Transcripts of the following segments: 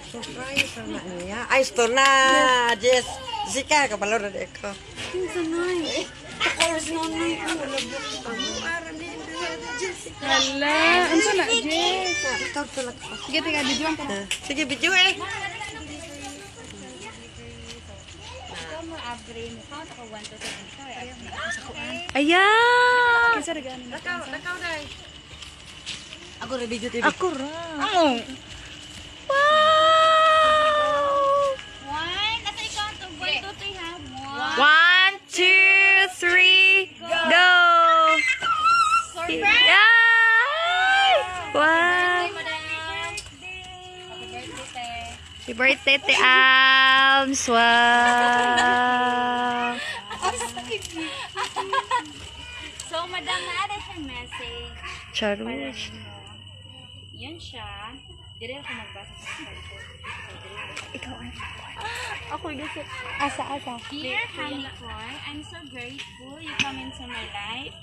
Surprise na niya. Ay, store na. Jess. Jessica, kapalo na deko. Sanay. Tapos nanay ko. Araw ni Jessica. Hala, ano na, Jess? Ikaw tulad ko. Sige, tiga, videoan ka. Sige, video eh. Ayan! Nakaw dai. Ako ra video TV. Ako ra. Wow! One, nasa ikaw to. 1, 2, 3 ha. 1, 2, 3, go! Surprise! Yay! Wow! Happy birthday, Te Alms! Wow! So, madam, naada siyang message. Charush. Yan siya. Dire ako magbasa sa cellphone. Ikaw ay. Ako gusto. Asa. Dear Honey Koy, I'm so grateful you come into my life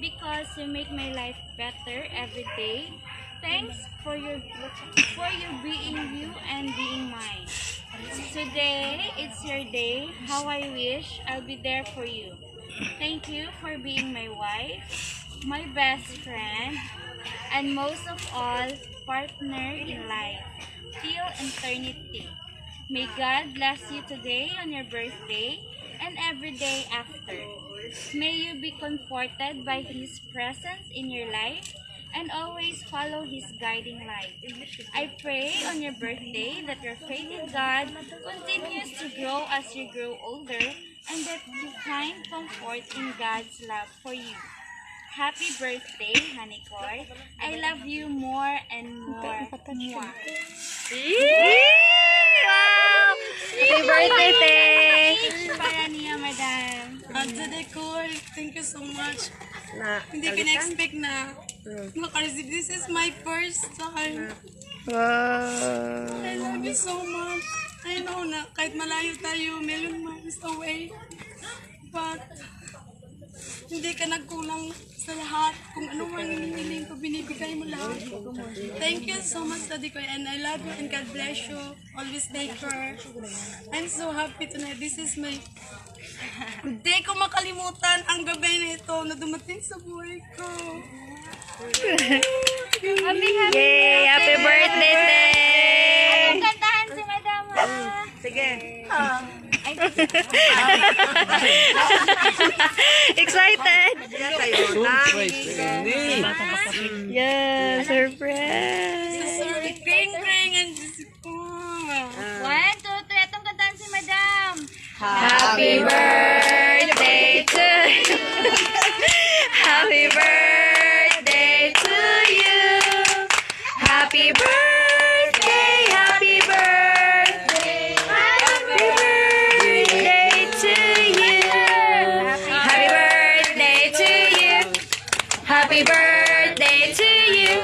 because you make my life better every day. Thanks for you being you and being mine. Today, it's your day. How I wish I'll be there for you. Thank you for being my wife, my best friend, and most of all, partner in life, till eternity. May God bless you today on your birthday and every day after. May you be comforted by His presence in your life and always follow His guiding light. I pray on your birthday that your faith in God continues to grow as you grow older and that you find comfort in God's love for you. Happy birthday, Honey Koy. I love you more and more. Mwah. Wow! Happy birthday, Te! Para niya, madam. Today, Koy, thank you so much. Na. Hindi ka na-expect na makareceive. This is my first time. Wow! I love you so much. I know na kahit malayo tayo, million miles away. But, hindi ka nagkulang sa lahat. Kung ano man hinihiling ko, binibigay mo lahat. Thank you so much, Daddy Koy. And I love you and God bless you. Always take care. I'm so happy tonight. This is my... Hindi ko makalimutan ang gabi na ito na dumating sa buhay ko. Yay! Happy birthday, Te! Anong kantahan si madam, ha? Sige. Excited! Kaya kayo na. Yeah, surprise! Sorry, kring and just ko. 1, 2, 3. Anong kantahan si madam? Happy birthday to you! Happy birthday to you! Happy birthday! Happy birthday! Happy birthday to you! Happy birthday to you! Happy birthday to you!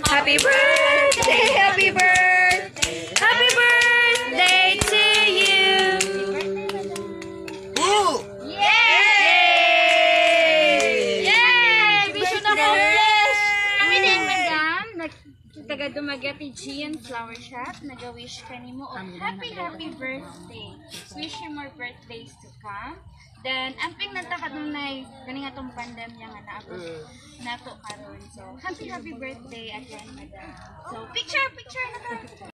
Happy birthday! Happy birthday! Happy birthday to you! Yay! Yay! Vision na accomplish! Kami din, madam. Taga Dumaguete Gian Flower Shop. Nag-wish ka ni mo of happy birthday. Wish you more birthdays to come. Then, amping nagtakad nung ganing atong pandemya nga nato karon. So, happy birthday again, madam. So, picture na ka.